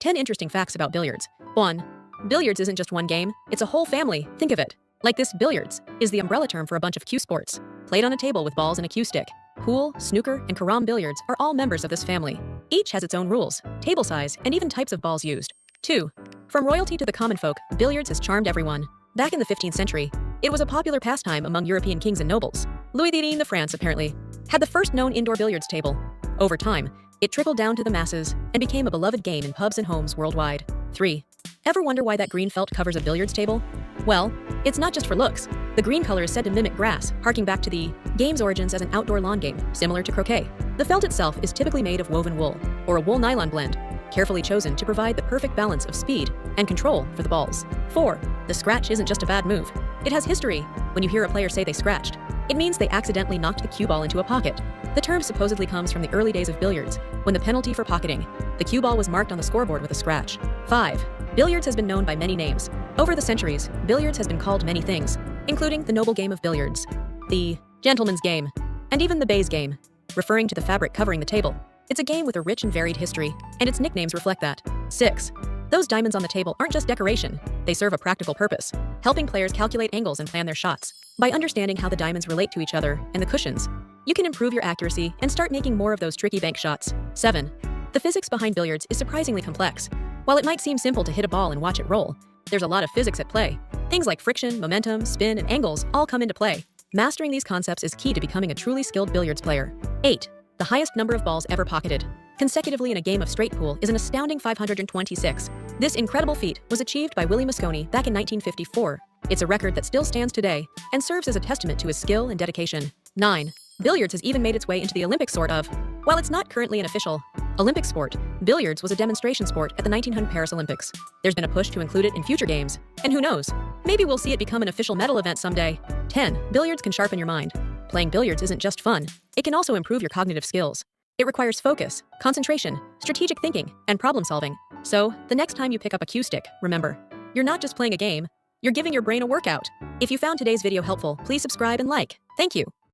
10 interesting facts about billiards. 1. Billiards isn't just one game, it's a whole family. Think of it. Like this, billiards is the umbrella term for a bunch of cue sports, played on a table with balls and a cue stick. Pool, snooker, and carom billiards are all members of this family. Each has its own rules, table size, and even types of balls used. 2. From royalty to the common folk, billiards has charmed everyone. Back in the 15th century, it was a popular pastime among European kings and nobles. Louis XVIII of France, apparently, had the first known indoor billiards table. Over time, it trickled down to the masses and became a beloved game in pubs and homes worldwide. 3. Ever wonder why that green felt covers a billiards table? Well, it's not just for looks. The green color is said to mimic grass, harking back to the game's origins as an outdoor lawn game, similar to croquet. The felt itself is typically made of woven wool, or a wool-nylon blend, carefully chosen to provide the perfect balance of speed and control for the balls. 4. The scratch isn't just a bad move. It has history. When you hear a player say they scratched, it means they accidentally knocked the cue ball into a pocket. The term supposedly comes from the early days of billiards, when the penalty for pocketing the cue ball was marked on the scoreboard with a scratch. 5. Billiards has been known by many names. Over the centuries, billiards has been called many things, including the noble game of billiards, the gentleman's game, and even the baize game, referring to the fabric covering the table. It's a game with a rich and varied history, and its nicknames reflect that. 6. Those diamonds on the table aren't just decoration, they serve a practical purpose, helping players calculate angles and plan their shots. By understanding how the diamonds relate to each other and the cushions, you can improve your accuracy and start making more of those tricky bank shots. 7. The physics behind billiards is surprisingly complex. While it might seem simple to hit a ball and watch it roll, there's a lot of physics at play. Things like friction, momentum, spin, and angles all come into play. Mastering these concepts is key to becoming a truly skilled billiards player. 8. The highest number of balls ever pocketed consecutively in a game of straight pool is an astounding 526. This incredible feat was achieved by Willie Mosconi back in 1954. It's a record that still stands today and serves as a testament to his skill and dedication. 9. Billiards has even made its way into the Olympic sort of. While it's not currently an official Olympic sport, billiards was a demonstration sport at the 1900 Paris Olympics. There's been a push to include it in future games, and who knows, maybe we'll see it become an official medal event someday. 10. Billiards can sharpen your mind. Playing billiards isn't just fun, it can also improve your cognitive skills. It requires focus, concentration, strategic thinking, and problem solving. So, the next time you pick up a cue stick, remember, you're not just playing a game, you're giving your brain a workout. If you found today's video helpful, please subscribe and like. Thank you.